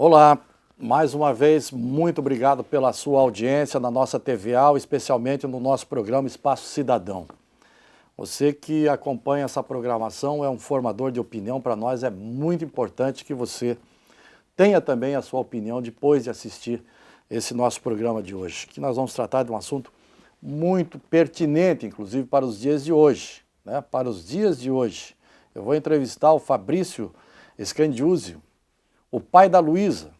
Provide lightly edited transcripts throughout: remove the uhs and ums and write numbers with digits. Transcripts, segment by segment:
Olá, mais uma vez, muito obrigado pela sua audiência na nossa TVA, especialmente no nosso programa Espaço Cidadão. Você que acompanha essa programação é um formador de opinião. Para nós é muito importante que você tenha também a sua opinião depois de assistir esse nosso programa de hoje, que nós vamos tratar de um assunto muito pertinente, inclusive para os dias de hoje, né? Para os dias de hoje. Eu vou entrevistar o Fabrício Scandiuzzi, o pai da Luísa,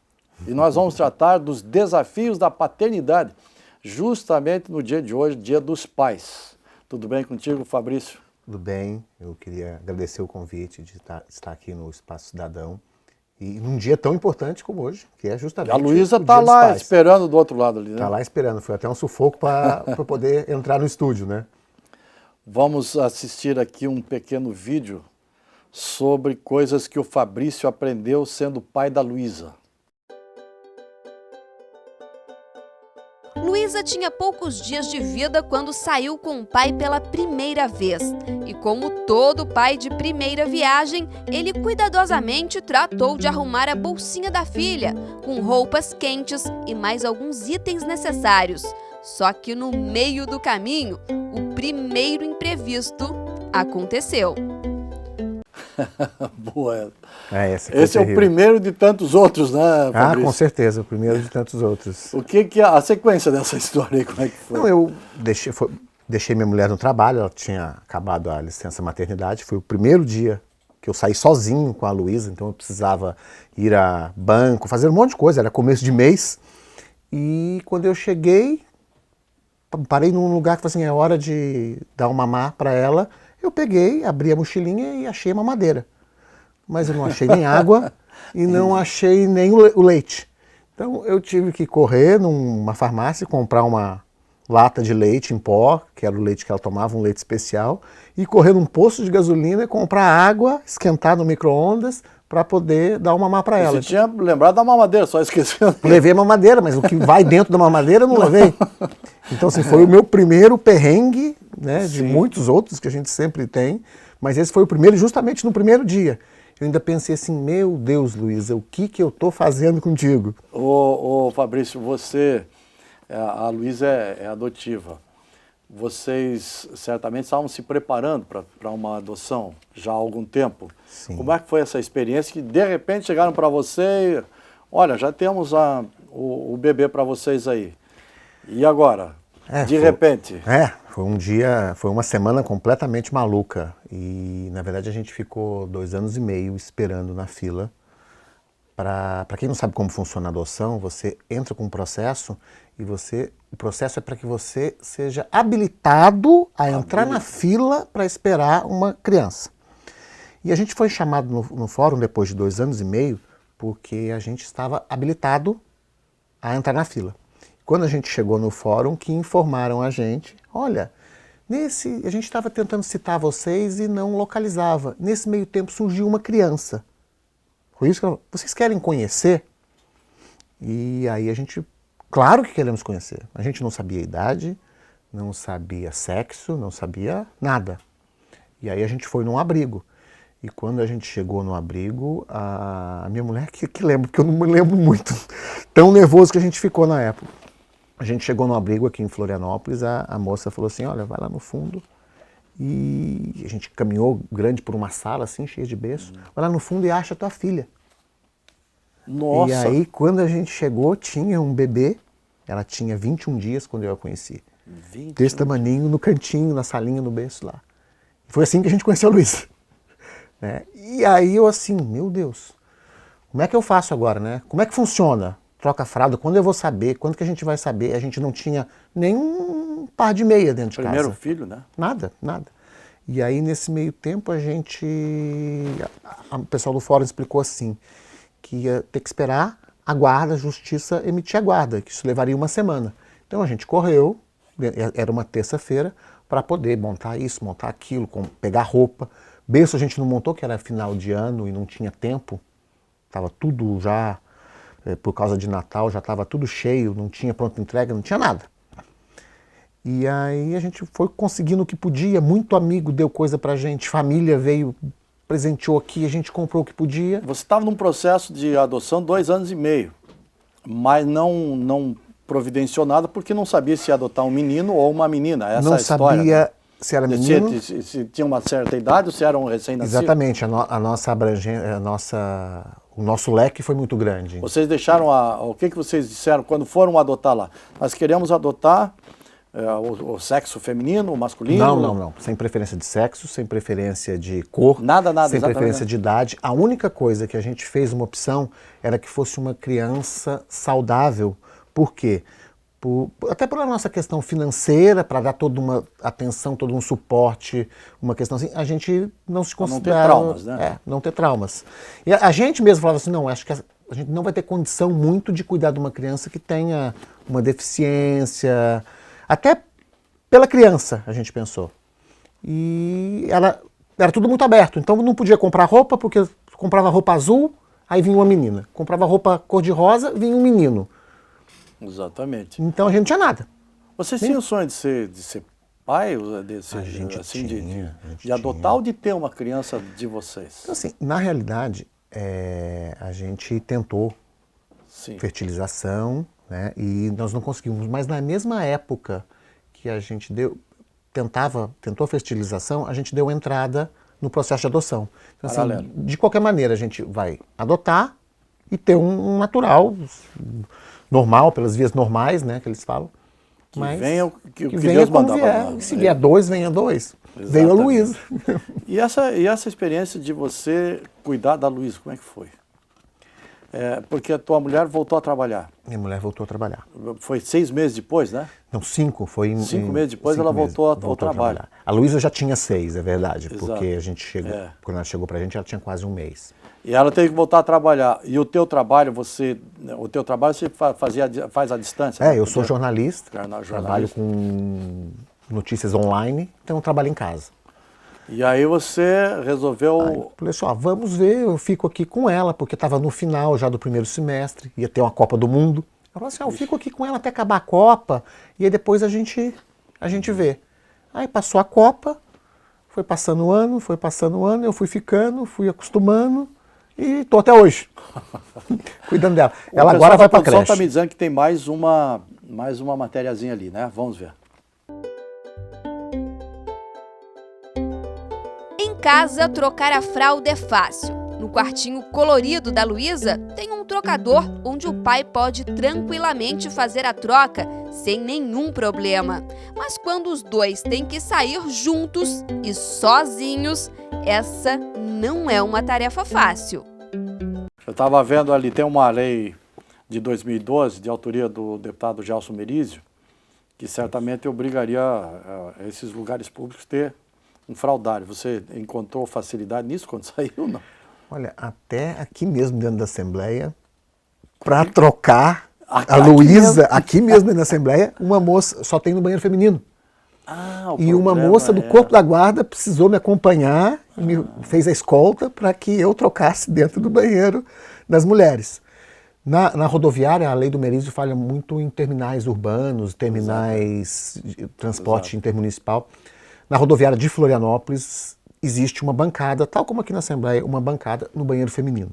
e nós vamos tratar dos desafios da paternidade, justamente no dia de hoje, Dia dos Pais. Tudo bem contigo, Fabrício? Tudo bem, eu queria agradecer o convite de estar aqui no Espaço Cidadão e num dia tão importante como hoje, que é justamente a Luísa o está Dia dos lá Pais. esperando do outro lado ali, né? Está lá esperando, foi até um sufoco para poder entrar no estúdio, né? Vamos assistir aqui um pequeno vídeo sobre coisas que o Fabrício aprendeu sendo pai da Luísa. Luísa tinha poucos dias de vida quando saiu com o pai pela primeira vez. E como todo pai de primeira viagem, ele cuidadosamente tratou de arrumar a bolsinha da filha, com roupas quentes e mais alguns itens necessários. Só que no meio do caminho, o primeiro imprevisto aconteceu. Boa. Esse é o primeiro de tantos outros, né, Fabrício? com certeza, o primeiro de tantos outros. O que é a sequência dessa história aí, como é que foi? Não, eu deixei minha mulher no trabalho, ela tinha acabado a licença maternidade, foi o primeiro dia que eu saí sozinho com a Luísa, então eu precisava ir a banco, fazer um monte de coisa, era começo de mês, e quando eu cheguei, parei num lugar que falei assim, é hora de dar um mamar para ela. Eu peguei, abri a mochilinha e achei a mamadeira. Mas eu não achei nem água e não achei nem o leite. Então eu tive que correr numa farmácia, comprar uma lata de leite em pó, que era o leite que ela tomava, um leite especial, e correr num posto de gasolina e comprar água, esquentar no micro-ondas, para poder dar uma mamar para ela. Você tinha lembrado da mamadeira, só esqueceu. Levei a mamadeira, mas o que vai dentro da mamadeira eu não levei. Então, assim, foi o meu primeiro perrengue, né, de muitos outros que a gente sempre tem, mas esse foi o primeiro justamente no primeiro dia. Eu ainda pensei assim, meu Deus, Luísa, o que eu estou fazendo contigo? Ô Fabrício, a Luísa é adotiva. Vocês certamente estavam se preparando para uma adoção já há algum tempo. Sim. Como é que foi essa experiência que de repente chegaram para você e, olha, já temos o bebê para vocês aí. E agora? De repente? Foi uma semana completamente maluca. E, na verdade, a gente ficou 2 anos e meio esperando na fila. Para quem não sabe como funciona a adoção, você entra com um processo e o processo é para que você seja habilitado a entrar na fila para esperar uma criança. E a gente foi chamado no fórum depois de 2 anos e meio porque a gente estava habilitado a entrar na fila. Quando a gente chegou no fórum, que informaram a gente, olha, a gente estava tentando citar vocês e não localizava. Nesse meio tempo surgiu uma criança. Foi isso que eu falei, vocês querem conhecer? E aí a gente, claro que queremos conhecer. A gente não sabia a idade, não sabia sexo, não sabia nada. E aí a gente foi num abrigo. E quando a gente chegou no abrigo, a minha mulher, que lembra, porque eu não me lembro muito, tão nervoso que a gente ficou na época. A gente chegou no abrigo aqui em Florianópolis, a moça falou assim, olha, vai lá no fundo. E a gente caminhou grande por uma sala assim, cheia de berço. Vai lá no fundo e acha a tua filha. Nossa! E aí, quando a gente chegou, tinha um bebê. Ela tinha 21 dias quando eu a conheci. 21 desse tamaninho, no cantinho, na salinha, no berço lá. Foi assim que a gente conheceu a Luísa. Né? E aí eu assim, meu Deus, como é que eu faço agora, né? Como é que funciona? Troca a fralda, quando eu vou saber? Quando que a gente vai saber? A gente não tinha nem um par de meia dentro de casa. Primeiro filho, né? Nada. E aí, nesse meio tempo, o pessoal do fórum explicou assim, que ia ter que esperar a guarda, a justiça emitir a guarda, que isso levaria uma semana. Então a gente correu, era uma terça-feira, para poder montar isso, montar aquilo, pegar roupa. Berço a gente não montou, que era final de ano e não tinha tempo. Estava tudo já, por causa de Natal, já estava tudo cheio, não tinha pronta entrega, não tinha nada. E aí a gente foi conseguindo o que podia, muito amigo deu coisa pra gente, família veio presenteou aqui, a gente comprou o que podia. Você estava num processo de adoção 2 anos e meio, mas não providenciou nada porque não sabia se ia adotar um menino ou uma menina. Essa Não é a história, sabia né? se era menino. Se tinha uma certa idade ou se era um recém-nascido. Exatamente, a nossa abrangência, o nosso leque foi muito grande. Vocês deixaram o que vocês disseram quando foram adotar lá? Nós queremos adotar o sexo feminino, o masculino? Não. Sem preferência de sexo, sem preferência de cor, Nada, sem exatamente. preferência de idade. A única coisa que a gente fez uma opção era que fosse uma criança saudável. Por quê? Até pela nossa questão financeira, para dar toda uma atenção, todo um suporte, uma questão assim, a gente não se considera... Não ter traumas, né? Não ter traumas. E a gente mesmo falava assim, não, acho que a gente não vai ter condição muito de cuidar de uma criança que tenha uma deficiência, até pela criança, a gente pensou. E era tudo muito aberto, então não podia comprar roupa, porque comprava roupa azul, aí vinha uma menina. Comprava roupa cor-de-rosa, vinha um menino. Exatamente. Então a gente não tinha nada. Vocês tinham o sonho de ser pai? De adotar ou de ter uma criança de vocês? Então, assim, na realidade, a gente tentou fertilização, né, e nós não conseguimos. Mas na mesma época que a gente tentou a fertilização, a gente deu entrada no processo de adoção. Então, assim, de qualquer maneira, a gente vai adotar e ter um natural, normal, pelas vias normais, né, que eles falam. Que mas venha o que venha Deus como mandar. vier. Se vier 2, venha 2. Exatamente. Veio a Luísa. E essa experiência de você cuidar da Luísa, como é que foi? Porque a tua mulher voltou a trabalhar. Minha mulher voltou a trabalhar. Foi 6 meses depois, né? Não, 5. Foi 5 meses depois ela voltou ao trabalho. A Luísa já tinha 6, é verdade. Exato. Porque a gente chegou, quando ela chegou pra gente, ela tinha quase 1 mês. E ela teve que voltar a trabalhar. E o teu trabalho, você faz à distância? Eu sou jornalista, trabalho com notícias online, então eu trabalho em casa. E aí você resolveu... Falei assim, vamos ver, eu fico aqui com ela, porque estava no final já do primeiro semestre, ia ter uma Copa do Mundo. Eu falei assim, eu fico aqui com ela até acabar a Copa, e aí depois a gente vê. Aí passou a Copa, foi passando o ano, eu fui ficando, fui acostumando, e tô até hoje, cuidando dela. Ela agora vai para a creche. O pessoal está me dizendo que tem mais uma matériazinha ali, né? Vamos ver. Em casa, trocar a fralda é fácil. No quartinho colorido da Luísa, tem um trocador onde o pai pode tranquilamente fazer a troca sem nenhum problema. Mas quando os dois têm que sair juntos e sozinhos, essa não é uma tarefa fácil. Eu estava vendo ali, tem uma lei de 2012, de autoria do deputado Gelson Merizio, que certamente obrigaria esses lugares públicos a ter um fraldário. Você encontrou facilidade nisso quando saiu, não? Olha, até aqui mesmo dentro da Assembleia, para trocar a Luísa, aqui mesmo dentro da Assembleia, uma moça, só tem no banheiro feminino. E uma moça do Corpo da Guarda precisou me acompanhar, fez a escolta para que eu trocasse dentro do banheiro das mulheres. Na rodoviária, a lei do Merizio fala muito em terminais urbanos, terminais de transporte intermunicipal. Na rodoviária de Florianópolis existe uma bancada, tal como aqui na Assembleia, uma bancada no banheiro feminino.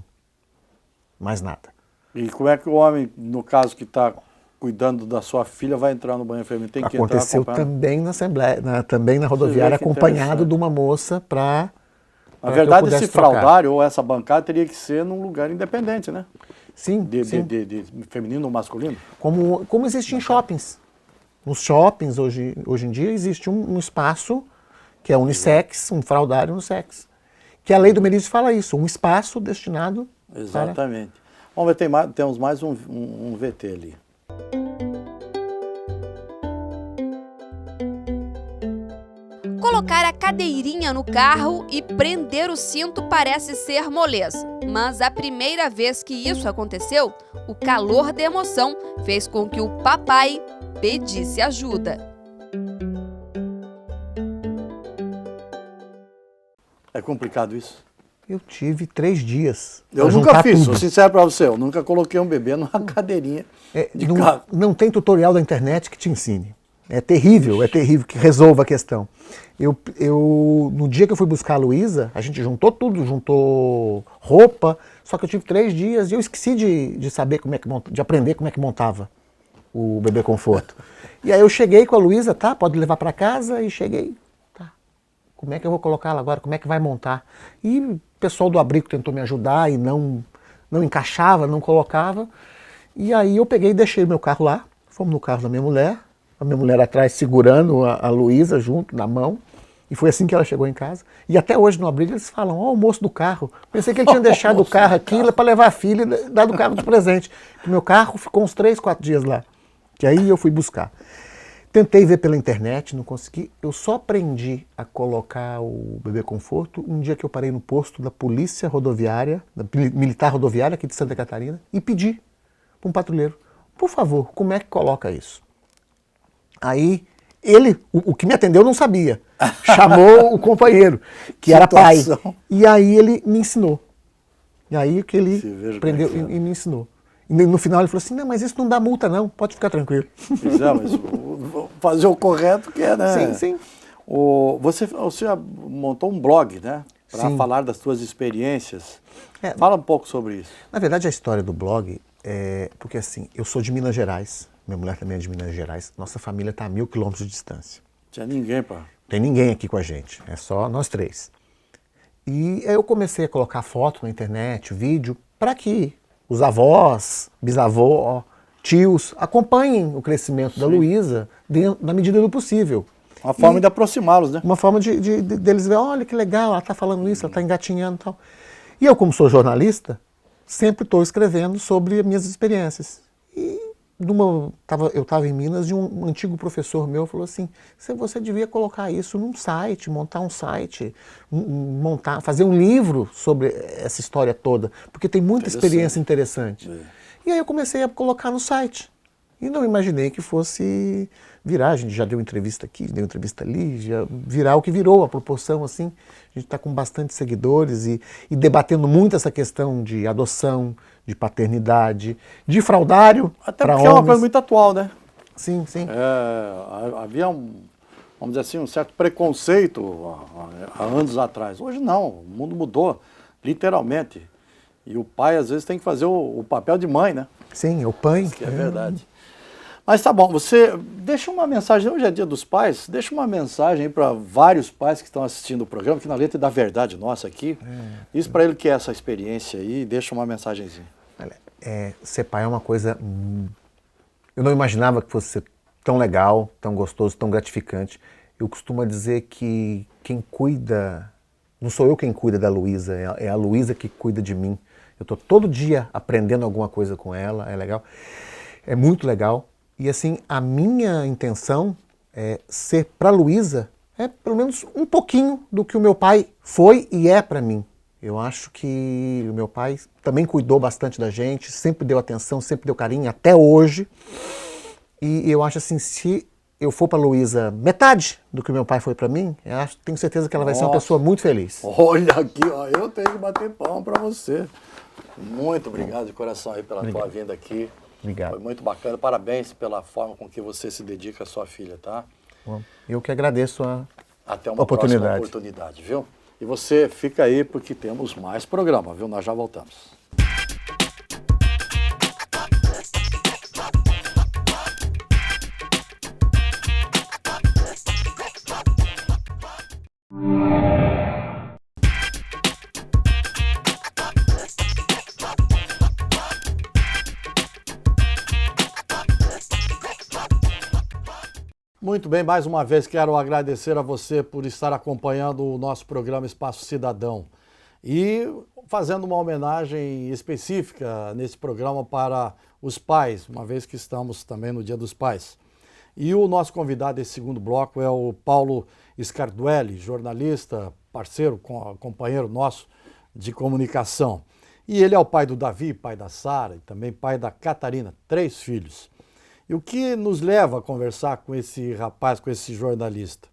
Mais nada. E como é que o homem, no caso que está cuidando da sua filha, vai entrar no banheiro feminino? Tem que Aconteceu também na Assembleia, também na rodoviária, acompanhado de uma moça para... Na verdade, esse fraldário ou essa bancada teria que ser num lugar independente, né? Sim, de feminino ou masculino? Como existe em shoppings. Nos shoppings, hoje em dia, existe um espaço que é unissex, um fraldário unissex. Que a lei do Merizio fala isso, um espaço destinado Exatamente. Vamos ver, temos mais um VT ali. Colocar a cadeirinha no carro e prender o cinto parece ser moleza. Mas a primeira vez que isso aconteceu, o calor da emoção fez com que o papai pedisse ajuda. É complicado isso? Eu tive 3 dias. Eu nunca fiz, sou sincero para você, eu nunca coloquei um bebê numa cadeirinha de carro. Não tem tutorial da internet que te ensine. é terrível que resolva a questão. No dia que eu fui buscar a Luísa, a gente juntou tudo, juntou roupa, só que eu tive 3 dias e eu esqueci de saber de aprender como é que montava o bebê conforto. E aí eu cheguei com a Luísa, tá, pode levar para casa, e cheguei, tá, como é que eu vou colocar ela agora, como é que vai montar? E o pessoal do abrigo tentou me ajudar e não encaixava, não colocava. E aí eu peguei e deixei meu carro lá, fomos no carro da minha mulher, a minha mulher atrás segurando a Luísa junto, na mão. E foi assim que ela chegou em casa. E até hoje no abrigo eles falam, ó, o moço do carro. Pensei que ele tinha deixado o carro aqui para levar a filha e dado o carro de presente. O meu carro ficou uns 3, 4 dias lá. Que aí eu fui buscar. Tentei ver pela internet, não consegui. Eu só aprendi a colocar o bebê conforto um dia que eu parei no posto da Polícia Rodoviária, da Militar Rodoviária aqui de Santa Catarina, e pedi para um patrulheiro, por favor, como é que coloca isso? Aí ele, o que me atendeu não sabia, chamou o companheiro, que era pai, e aí ele me ensinou. E aí que ele aprendeu e me ensinou. E no final ele falou assim, não, mas isso não dá multa não, pode ficar tranquilo. Pois é, mas fazer o correto que é, né? Sim, sim. Você montou um blog, né? Para falar das suas experiências. Fala um pouco sobre isso. Na verdade a história do blog é porque assim, eu sou de Minas Gerais, minha mulher também é de Minas Gerais, nossa família está a 1000 quilômetros de distância. Tinha ninguém, pá. Tem ninguém aqui com a gente, é só nós 3. E aí eu comecei a colocar foto na internet, vídeo, para que os avós, bisavós, tios acompanhem o crescimento da Luísa na medida do possível. Uma forma de aproximá-los, né? Uma forma deles ver, olha que legal, ela está falando isso, ela está engatinhando e tal. E eu, como sou jornalista, sempre estou escrevendo sobre as minhas experiências. E eu estava em Minas e um antigo professor meu falou assim, você devia colocar isso num site, montar um site, fazer um livro sobre essa história toda, porque tem muita experiência interessante. E aí eu comecei a colocar no site. E não imaginei que fosse virar, a gente já deu entrevista aqui, deu entrevista ali, já virar o que virou, a proporção assim. A gente está com bastante seguidores e debatendo muito essa questão de adoção, de paternidade, de fraudário. Até porque é uma coisa muito atual, né? Sim, sim. Havia vamos dizer assim, um certo preconceito há anos atrás. Hoje não, o mundo mudou, literalmente. E o pai às vezes tem que fazer o papel de mãe, né? Sim, o pai. Isso que é verdade. Mas tá bom, você deixa uma mensagem, hoje é Dia dos Pais, deixa uma mensagem para vários pais que estão assistindo o programa, que na Letra da Verdade nossa aqui, diz para ele que é essa experiência aí, deixa uma mensagenzinha. Olha, ser pai é uma coisa, eu não imaginava que fosse ser tão legal, tão gostoso, tão gratificante. Eu costumo dizer que quem cuida, não sou eu quem cuida da Luísa, é a Luísa que cuida de mim. Eu estou todo dia aprendendo alguma coisa com ela, é legal, é muito legal. E assim, a minha intenção é ser para a Luísa, pelo menos um pouquinho do que o meu pai foi e é para mim. Eu acho que o meu pai também cuidou bastante da gente, sempre deu atenção, sempre deu carinho, até hoje. E eu acho assim, se eu for para a Luísa metade do que o meu pai foi para mim, tenho certeza que ela vai ser uma pessoa muito feliz. Olha aqui, ó, eu tenho que bater palma para você. Muito obrigado de coração aí pela tua vinda aqui. Obrigado. Foi muito bacana. Parabéns pela forma com que você se dedica à sua filha, tá? Bom, eu que agradeço a Até uma próxima oportunidade, viu? E você fica aí porque temos mais programa, viu? Nós já voltamos. Muito bem, mais uma vez quero agradecer a você por estar acompanhando o nosso programa Espaço Cidadão e fazendo uma homenagem específica nesse programa para os pais, uma vez que estamos também no Dia dos Pais. E o nosso convidado desse segundo bloco é o Paulo Scarduelli, jornalista, parceiro, companheiro nosso de comunicação. E ele é o pai do Davi, pai da Sara e também pai da Catarina, 3 filhos. E o que nos leva a conversar com esse rapaz, com esse jornalista,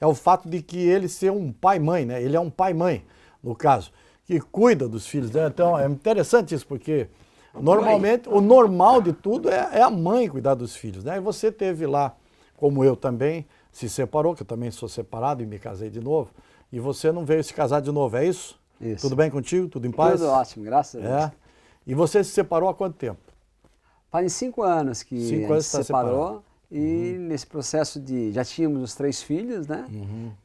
é o fato de que ele ser um pai-mãe, né? Ele é um pai-mãe, no caso, que cuida dos filhos, né? Então é interessante isso, porque normalmente o normal de tudo é a mãe cuidar dos filhos, né? E você teve lá como eu também, se separou, que eu também sou separado e me casei de novo, e você não veio se casar de novo, é isso? Isso. Tudo bem contigo? Tudo em paz? Tudo ótimo, graças a Deus. É. E você se separou há quanto tempo? Faz 5 anos que 5 a gente anos se está separou. separado. E nesse processo já tínhamos os 3 filhos, né?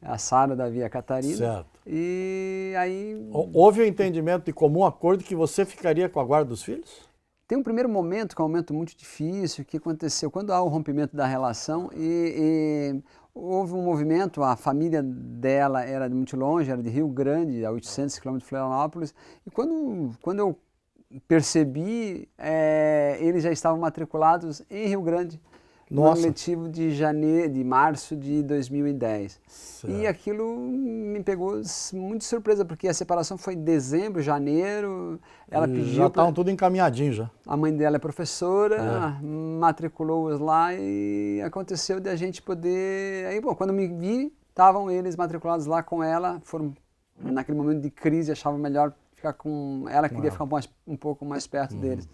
A Sara, o Davi e a Catarina. Certo. E aí Houve um entendimento de comum acordo que você ficaria com a guarda dos filhos? tem um primeiro momento, que é um momento muito difícil, que aconteceu quando há o rompimento da relação e houve um movimento, a família dela era de muito longe, era de Rio Grande, a 800 km de Florianópolis, e quando eu percebi, eles já estavam matriculados em Rio Grande, no ano Nossa. letivo de março de 2010. Certo. E aquilo me pegou muito de surpresa, porque a separação foi em dezembro, janeiro, ela pediu Já estavam tudo encaminhadinho já. a mãe dela é professora, matriculou-os lá e aconteceu de a gente poder... Aí, bom, quando me vi, estavam eles matriculados lá com ela, foram naquele momento de crise, achavam melhor ficar com... Ela queria ficar um pouco mais perto deles.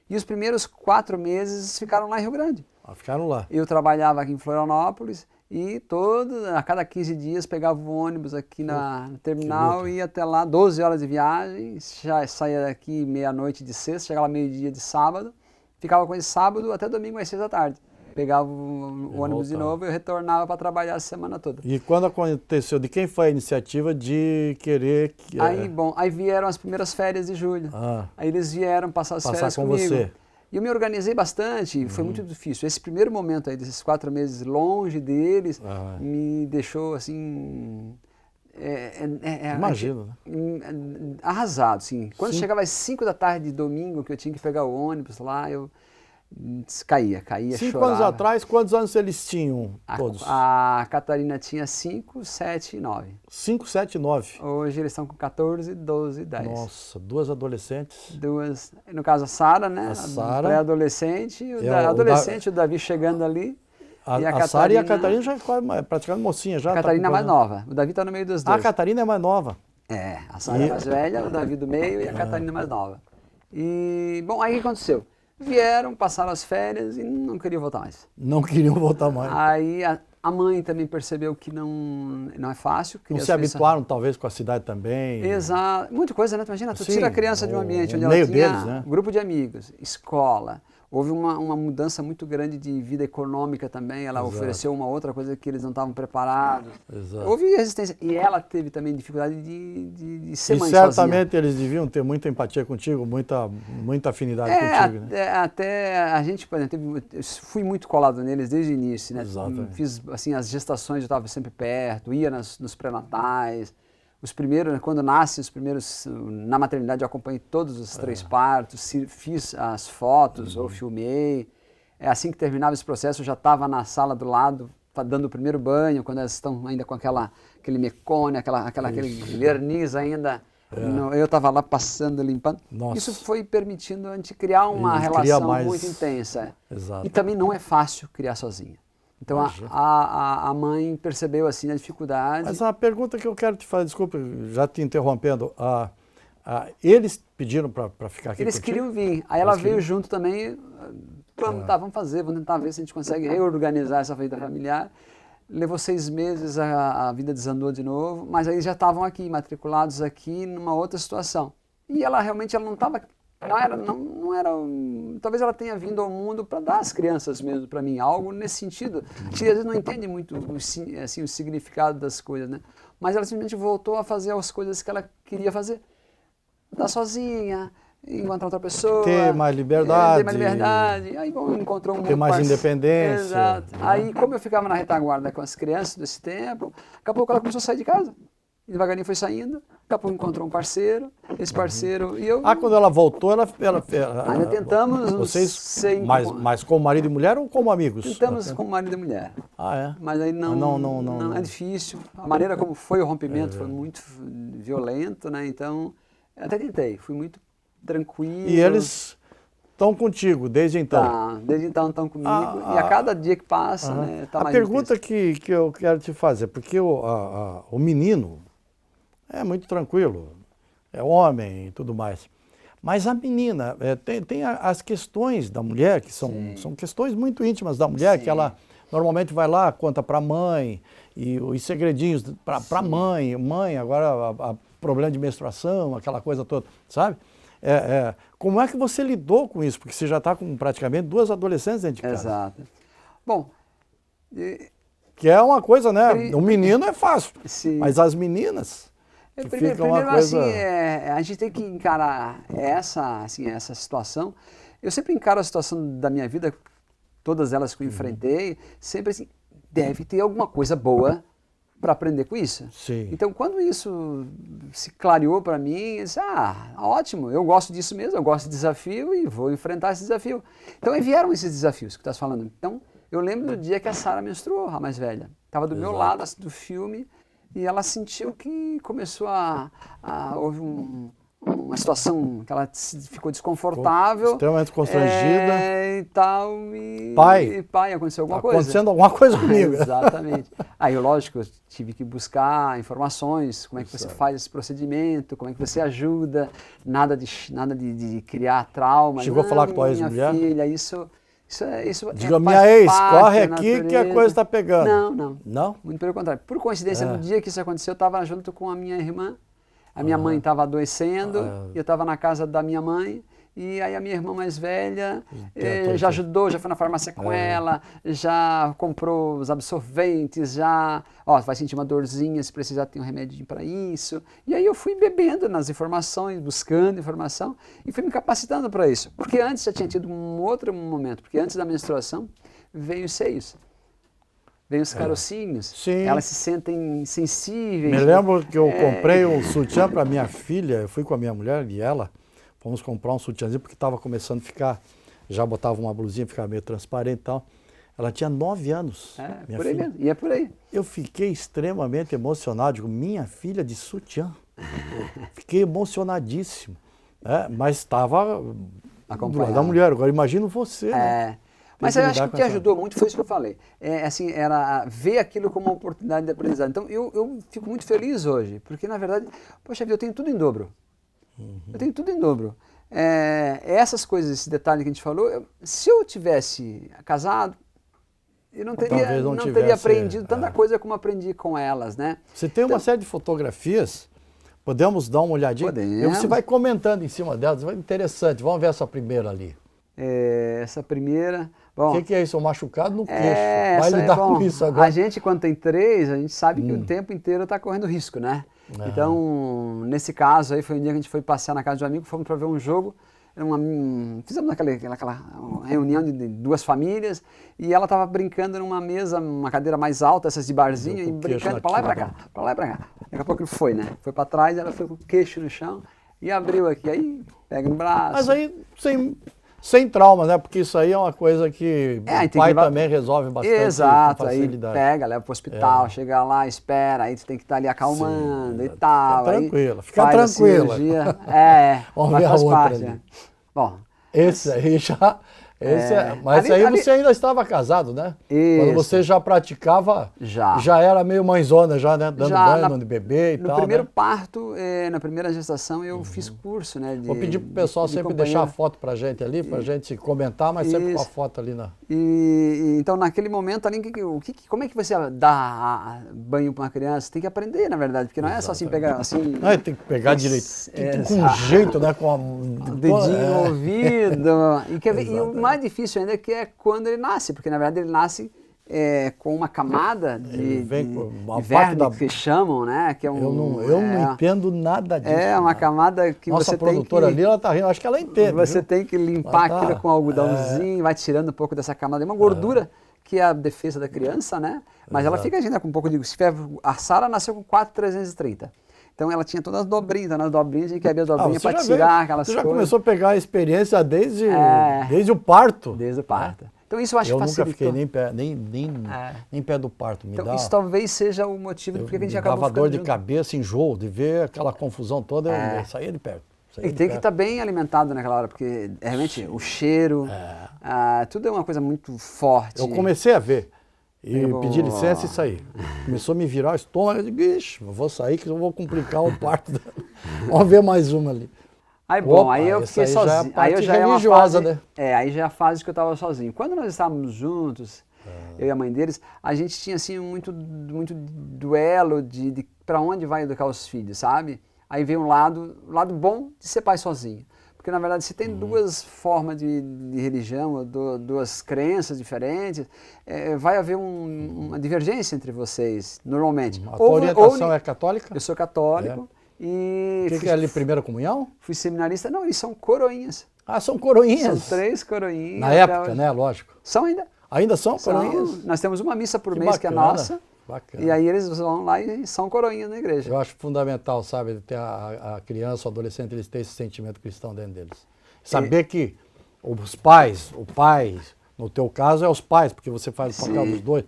E os primeiros 4 meses ficaram lá em Rio Grande. Ficaram lá. Eu trabalhava aqui em Florianópolis e a cada 15 dias pegava o ônibus aqui no terminal e ia até lá, 12 horas de viagem, já saía daqui meia-noite de sexta, chegava lá meio-dia de sábado, ficava com eles sábado até domingo às 6 da tarde. Pegava o ônibus de novo e eu retornava para trabalhar a semana toda. E quando aconteceu, de quem foi a iniciativa de querer... Aí vieram as primeiras férias de julho. Aí eles vieram passar as férias com comigo. você. E eu me organizei bastante, foi muito difícil. Esse primeiro momento aí, desses 4 meses longe deles, me deixou assim... Imagino, né? Arrasado, sim. Quando chegava às 5 da tarde de domingo, que eu tinha que pegar o ônibus lá, eu caía, 5 chorava. anos atrás, quantos anos eles tinham todos? A Catarina tinha 5, 7 e 9. 5, 7 e 9. Hoje eles estão com 14, 12 e 10. Nossa, 2 adolescentes. No caso a Sara, né? A Sara. Pré-adolescente, o Davi chegando ali. E A Sara e a Catarina já é praticamente mocinha. Já a Catarina é mais acompanhando. nova, o Davi está no meio dos dois. A Catarina é mais nova. A Sara é mais velha, o Davi do meio e a Catarina mais nova. E, bom, aí o que aconteceu? Vieram, passaram as férias e não queriam voltar mais. Não queriam voltar mais. Aí a mãe também percebeu que não é fácil. Não se habituaram talvez com a cidade também. Exato. Muita coisa, né? Tu imagina, tu Sim, tira a criança de um ambiente onde ela meio tinha deles, né? grupo de amigos, escola. Houve uma mudança muito grande de vida econômica também. Ela ofereceu uma outra coisa que eles não estavam preparados. Exato. Houve resistência. E ela teve também dificuldade de ser mãe certamente sozinha. eles deviam ter muita empatia contigo, muita afinidade contigo. Né? Até a gente, por exemplo, eu fui muito colado neles desde o início. Né? Exatamente. Fiz assim, as gestações, eu estava sempre perto, ia nos pré-natais. Os primeiros, quando nascem os primeiros, na maternidade eu acompanhei todos os 3 partos, fiz as fotos ou filmei. Assim que terminava esse processo, eu já estava na sala do lado, dando o primeiro banho, quando elas estão ainda com aquele mecone, aquele verniz ainda. Eu estava lá passando, limpando. Nossa. Isso foi permitindo a gente criar uma relação muito intensa. Exato. E também não é fácil criar sozinha. Então a mãe percebeu assim a dificuldade. Mas a pergunta que eu quero te fazer, desculpa, já te interrompendo, eles pediram para ficar aqui Eles contigo? queriam vir, aí ela veio junto também, vamos fazer, vamos tentar ver se a gente consegue reorganizar essa vida familiar. Levou 6 meses, a vida desandou de novo, mas aí já estavam aqui, matriculados aqui numa outra situação. E ela realmente não estava... Não era, talvez ela tenha vindo ao mundo para dar às crianças mesmo, para mim, algo nesse sentido. A gente às vezes não entende muito assim, o significado das coisas, né? Mas ela simplesmente voltou a fazer as coisas que ela queria fazer. Dar sozinha, encontrar outra pessoa. Ter mais liberdade. Ter mais liberdade. Aí bom, encontrou um ter mais independência. Exato. Aí como eu ficava na retaguarda com as crianças desse tempo, daqui a pouco ela começou a sair de casa. E devagarinho foi saindo, daqui a pouco encontrou um parceiro, esse parceiro e eu... Quando ela voltou, ainda tentamos... Vocês, mas como marido e mulher ou como amigos? Tentamos como marido e mulher. É? Mas aí não é difícil. A maneira como foi o rompimento foi muito violento, né? Então, eu até tentei, fui muito tranquilo. E eles estão contigo desde então? Tá, desde então estão comigo. E a cada dia que passa, né, tá mais A pergunta difícil. que eu quero te fazer, porque o menino é muito tranquilo, é homem e tudo mais. Mas a menina, tem as questões da mulher, que são questões muito íntimas da mulher, que ela normalmente vai lá, conta para a mãe, e os segredinhos para a mãe. Mãe, agora problema de menstruação, aquela coisa toda, sabe? Como é que você lidou com isso? Porque você já está com praticamente 2 adolescentes dentro de casa. Exato. Bom... Que é uma coisa, né? O menino é fácil, Sim. mas as meninas... Primeiro uma coisa... assim, a gente tem que encarar essa situação. Eu sempre encaro a situação da minha vida, todas elas que eu enfrentei, sempre assim, deve ter alguma coisa boa para aprender com isso. Sim. Então, quando isso se clareou para mim, eu disse, ótimo, eu gosto disso mesmo, eu gosto de desafio e vou enfrentar esse desafio. Então, aí vieram esses desafios que tu estás falando. Então, eu lembro do dia que a Sara menstruou, a mais velha. Estava do meu lado do filme e ela sentiu que começou houve uma situação que ela ficou desconfortável. Extremamente constrangida. E tal. Pai, aconteceu alguma coisa. Acontecendo alguma coisa comigo. Exatamente. Aí, lógico, eu tive que buscar informações, como é que você faz esse procedimento, como é que você ajuda, nada de criar trauma. Chegou a falar com a tua ex-mulher? Minha filha, isso Diga, minha ex, corre aqui que a coisa está pegando. Não. Não? Muito pelo contrário. Por coincidência, no dia que isso aconteceu, eu estava junto com a minha irmã. A minha mãe estava adoecendo, e eu estava na casa da minha mãe. E aí a minha irmã mais velha já ajudou, já foi na farmácia com ela, já comprou os absorventes, vai sentir uma dorzinha, se precisar tem um remedinho para isso. E aí eu fui bebendo nas informações, buscando informação e fui me capacitando para isso. Porque antes já tinha tido um outro momento, porque antes da menstruação veio os seios. Vem os carocínios, Sim. Elas se sentem sensíveis. Me lembro que eu comprei um sutiã para minha filha, eu fui com a minha mulher e ela, fomos comprar um sutiãzinho porque estava começando a ficar, já botava uma blusinha, ficava meio transparente e tal. Ela tinha 9 anos, minha por aí filha. mesmo, e é por aí. Eu fiquei extremamente emocionado, digo, minha filha de sutiã. Fiquei emocionadíssimo, mas estava do lado da mulher, agora imagino você, né? Mas eu acho que o que ajudou muito foi isso que eu falei. Era ver aquilo como uma oportunidade de aprendizado. Então, eu fico muito feliz hoje, porque, na verdade, poxa vida, eu tenho tudo em dobro. Eu tenho tudo em dobro. Essas coisas, esse detalhe que a gente falou, se eu tivesse casado, eu não teria aprendido tanta coisa como aprendi com elas, né? Você tem uma série de fotografias, podemos dar uma olhadinha? Podemos. E você vai comentando em cima delas, vai interessante. Vamos ver essa primeira ali. Essa primeira... Bom, o que é isso? Um machucado no queixo. Vai lidar com isso agora. A gente, quando tem 3, a gente sabe que o tempo inteiro está correndo risco, né? Então, nesse caso aí, foi um dia que a gente foi passear na casa de um amigo, fomos para ver um jogo, fizemos aquela reunião de 2 famílias, e ela estava brincando numa mesa, uma cadeira mais alta, essas de barzinho, e brincando para lá e para cá, para lá e para cá. Daqui a pouco ele foi, né? Foi para trás, ela foi com o queixo no chão, e abriu aqui, aí pega no braço. Mas aí, sem trauma, né? Porque isso aí é uma coisa que o pai também resolve bastante. Exato, aí pega, leva pro hospital, chega lá, espera, aí tu tem que estar ali acalmando e tal. Fica tranquila. Vamos ver a outra ali. Bom, esse aí já... Mas aí você ainda estava casado, né? Isso. Quando você já praticava, já era meio mãezona, já, né? Dando banho no bebê e tal. No primeiro parto, na primeira gestação, eu fiz curso, né? Vou pedir pro pessoal sempre deixar a foto pra gente ali, pra gente comentar, mas sempre com a foto ali na... Então, naquele momento ali, como é que você dá banho para uma criança? Você tem que aprender, na verdade, porque não é só assim pegar assim... Tem que pegar direito, com jeito, né? Com o dedinho no ouvido. E o mais difícil ainda é quando ele nasce, porque na verdade ele nasce com uma camada de verme que chamam, né? Que é eu não entendo nada disso. Uma camada que Nossa você tem que... Nossa produtora ali, ela tá rindo, acho que ela entende. Você tem que limpar aquilo com algodãozinho, vai tirando um pouco dessa camada. É uma gordura que é a defesa da criança, né? Mas ela fica ainda com um pouco de... A Sara nasceu com 4,330. Então ela tinha todas as dobrinhas, então nas dobrinhas a gente quebra as dobrinhas para tirar aquelas coisas. Você já começou a pegar a experiência desde o parto. Desde o parto. Então isso eu acho que facilitou. Eu nunca fiquei nem pé do parto. Isso talvez seja o motivo do porquê que a gente acabou ficando dor de cabeça, enjoo, de ver aquela confusão toda, eu saía de perto. E tem que estar bem alimentado naquela hora, porque realmente o cheiro, tudo é uma coisa muito forte. Eu comecei a ver. E pedi licença e saí. Começou a me virar o estômago, eu digo, ixi, vou sair que eu vou complicar o parto. Vamos ver mais uma ali. Aí aí eu fiquei sozinho. Aí já é uma fase, né? Aí já é a fase que eu estava sozinho. Quando nós estávamos juntos, eu e a mãe deles, a gente tinha assim muito duelo de para onde vai educar os filhos, sabe? Aí vem o lado bom de ser pai sozinho. Porque, na verdade, se tem duas formas de religião, ou duas crenças diferentes, vai haver uma divergência entre vocês, normalmente. A tua orientação é católica? Eu sou católico. E o que é ali, primeira comunhão? Fui seminarista. Não, eles são coroinhas. Ah, são coroinhas. São 3 coroinhas. Na época, né? Lógico. São ainda. Ainda são coroinhas? Nós temos uma missa por mês, bacana, que é a nossa. Bacana. E aí eles vão lá e são coroinhas na igreja. Eu acho fundamental, sabe, ter a criança, o adolescente, eles terem esse sentimento cristão dentro deles. Saber que os pais, o pai, no teu caso é os pais, porque você faz o papel dos dois,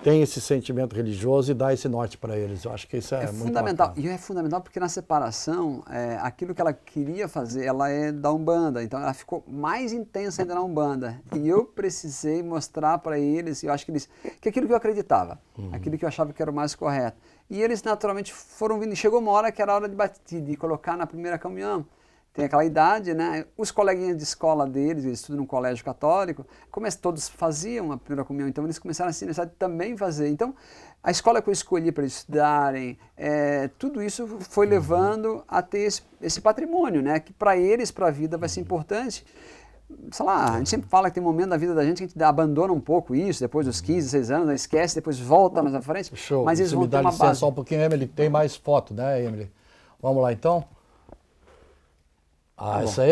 tem esse sentimento religioso e dá esse norte para eles. Eu acho que isso é muito fundamental. bacana. E é fundamental porque na separação, aquilo que ela queria fazer, ela é da Umbanda. Então ela ficou mais intensa ainda na Umbanda. E eu precisei mostrar para eles, eu acho que aquilo que eu acreditava, aquilo que eu achava que era o mais correto. E eles naturalmente foram vindo. Chegou uma hora que era hora de colocar na primeira comunhão. Tem aquela idade, né? Os coleguinhas de escola deles, eles estudam num colégio católico, todos faziam a primeira comunhão, então eles começaram a se necessidade de também fazer. Então, a escola que eu escolhi para eles estudarem, tudo isso foi levando a ter esse patrimônio, né? Que para eles, para a vida, vai ser importante. Sei lá, a gente sempre fala que tem um momento da vida da gente que a gente abandona um pouco isso, depois dos 15, 16 anos, né? Esquece, depois volta mais à frente. Show. Mas eles Você vão me ter dá uma licença base. só um pouquinho, Emily. Tem mais foto, né, Emily? Vamos lá, então? Isso aí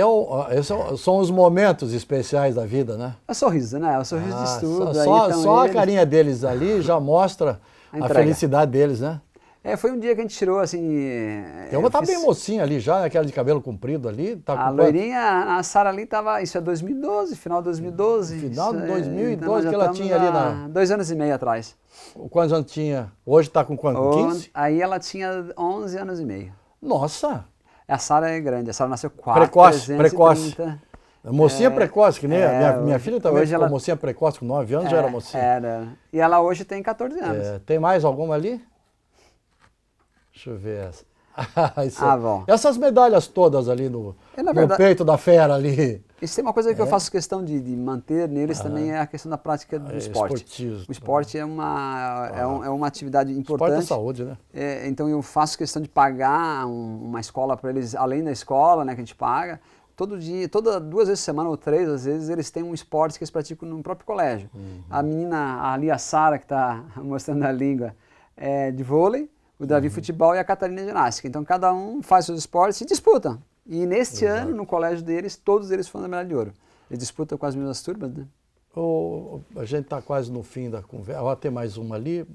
são os momentos especiais da vida, né? É o sorriso, né? É o sorriso de estudo. Só a carinha deles ali já mostra a felicidade deles, né? Foi um dia que a gente tirou, assim... Tem uma tá bem mocinha ali já, aquela de cabelo comprido ali. Tá a loirinha, a Sara ali estava... Isso é 2012, final de 2012. Final de 2012 que ela tinha ali na... 2 anos e meio atrás. Quantos anos tinha? Hoje está com quanto? Com 15? Aí ela tinha 11 anos e meio. Nossa! A Sara é grande, a Sara nasceu 4, precoce. Mocinha É, precoce, que nem minha filha também ficou ela- mocinha precoce, com 9 anos já era mocinha. Era. E ela hoje tem 14 anos. Tem mais alguma ali? Deixa eu ver essa. Bom. Essas medalhas todas ali no peito da fera ali. Isso tem uma coisa que eu faço questão de manter neles também, é a questão da prática do esporte. Esportismo. O esporte é uma atividade Esporte é importante. saúde, né? Então eu faço questão de pagar uma escola para eles, além da escola, né, que a gente paga. Todo dia, 2 vezes por semana ou 3, às vezes, eles têm um esporte que eles praticam no próprio colégio. A menina, ali a Sara, que está mostrando a língua, é de vôlei, o Davi futebol e a Catarina ginástica. Então cada um faz seus esportes e disputam. E neste ano, no colégio deles, todos eles foram da medalha de ouro. Eles disputam com as mesmas turmas, né? A gente está quase no fim da conversa. Ó, tem mais uma ali.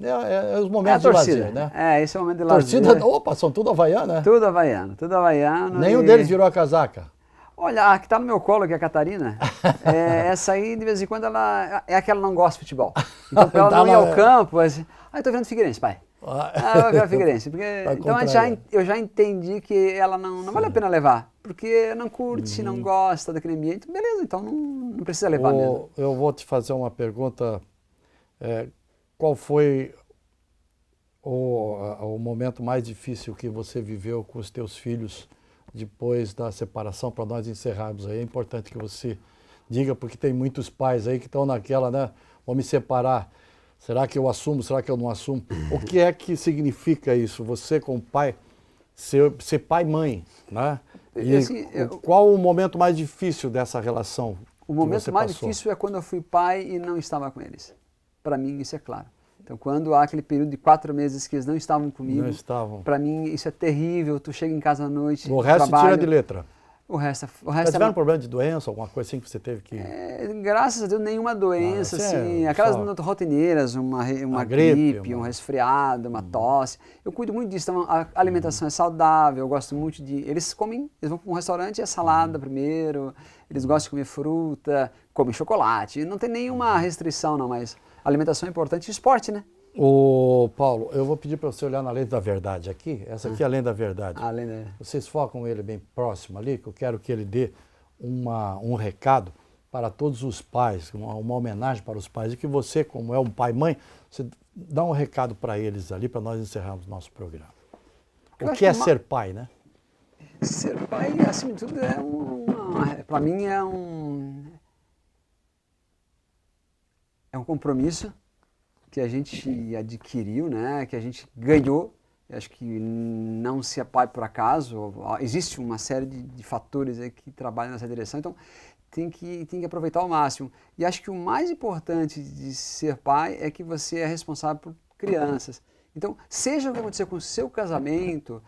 Os momentos de lazer, né? Esse é o momento de lazer. Torcida, opa, são tudo havaiana, né? Tudo havaiano. Nenhum deles virou a casaca. Olha, a que está no meu colo, que é a Catarina, essa aí, de vez em quando, ela é aquela que não gosta de futebol. Então, para ela não ir ao campo, assim, estou vendo Figueirense, pai. Vai ver a Figueirense. Então, eu já entendi que ela não vale a pena levar, porque não curte, não gosta daquele ambiente. Beleza, então não precisa levar mesmo. Eu vou te fazer uma pergunta. Qual foi o momento mais difícil que você viveu com os teus filhos depois da separação, para nós encerrarmos aí? É importante que você diga, porque tem muitos pais aí que estão naquela, né? Vou me separar. Será que eu assumo? Será que eu não assumo? O que é que significa isso? Você como pai, ser pai e mãe, né? E assim, qual o momento mais difícil dessa relação? O momento mais difícil é quando eu fui pai e não estava com eles. Para mim, isso é claro. Então, quando há aquele período de 4 meses que eles não estavam comigo, para mim isso é terrível. Tu chega em casa à noite, o resto trabalho, tira de letra. O resto Já tiveram problema de doença, alguma coisa assim que você teve que... graças a Deus, nenhuma doença, assim, aquelas rotineiras, uma gripe, um resfriado, uma tosse. Eu cuido muito disso, então a alimentação é saudável, eu gosto muito de... Eles vão para um restaurante e é salada primeiro, eles gostam de comer fruta, comem chocolate, não tem nenhuma restrição não, mas a alimentação é importante e o esporte, né? Paulo, eu vou pedir para você olhar na Lei da Verdade aqui. Essa aqui é a Lei da Verdade. Vocês focam ele bem próximo ali, que eu quero que ele dê um recado para todos os pais, uma homenagem para os pais. E que você, como é um pai e mãe, você dá um recado para eles ali, para nós encerrarmos nosso programa. O que é ser pai, né? Ser pai, acima de tudo, para mim é é um compromisso que a gente adquiriu, né? Que a gente ganhou. Eu acho que não se é pai por acaso. Existe uma série de fatores aí que trabalham nessa direção. Então, tem que aproveitar ao máximo. E acho que o mais importante de ser pai é que você é responsável por crianças. Então, seja o que acontecer com o seu casamento,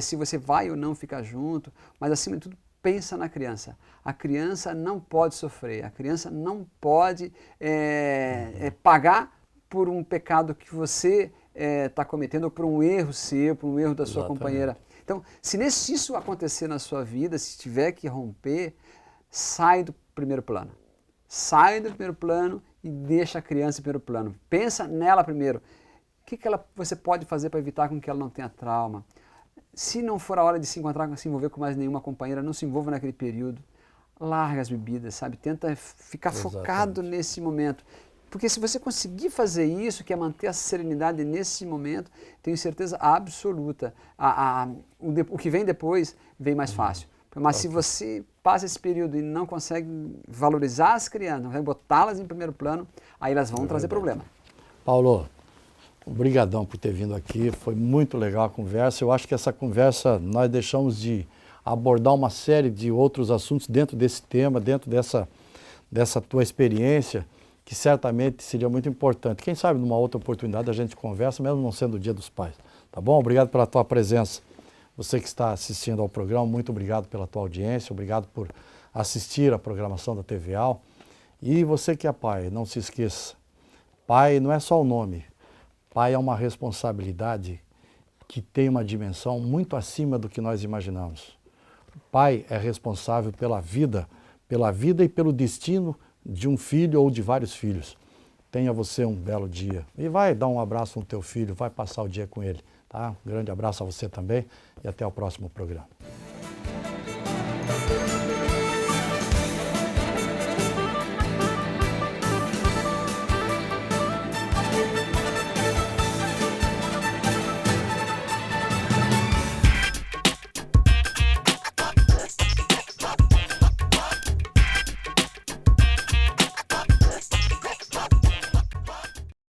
se você vai ou não ficar junto, mas acima de tudo, pensa na criança. A criança não pode sofrer, a criança não pode pagar por um pecado que você está cometendo, ou por um erro seu, por um erro da sua companheira. Então, se isso acontecer na sua vida, se tiver que romper, sai do primeiro plano. Sai do primeiro plano e deixa a criança em primeiro plano. Pensa nela primeiro. O que você pode fazer para evitar com que ela não tenha trauma? Se não for a hora de se envolver com mais nenhuma companheira, não se envolva naquele período. Larga as bebidas, sabe? Tenta ficar focado nesse momento. Porque se você conseguir fazer isso, que é manter a serenidade nesse momento, tenho certeza absoluta, o que vem depois vem mais fácil. Mas se você passa esse período e não consegue valorizar as crianças, não consegue botá-las em primeiro plano, aí elas vão trazer problema. Paulo, obrigadão por ter vindo aqui, foi muito legal a conversa. Eu acho que essa conversa nós deixamos de abordar uma série de outros assuntos dentro desse tema, dentro dessa tua experiência, que certamente seria muito importante. Quem sabe numa outra oportunidade a gente conversa, mesmo não sendo o Dia dos Pais. Tá bom? Obrigado pela tua presença. Você que está assistindo ao programa, muito obrigado pela tua audiência, obrigado por assistir a programação da TVAL. E você que é pai, não se esqueça, pai não é só o nome, pai é uma responsabilidade que tem uma dimensão muito acima do que nós imaginamos. O pai é responsável pela vida e pelo destino de um filho ou de vários filhos. Tenha você um belo dia. E vai dar um abraço no teu filho, vai passar o dia com ele. Tá? Um grande abraço a você também e até o próximo programa.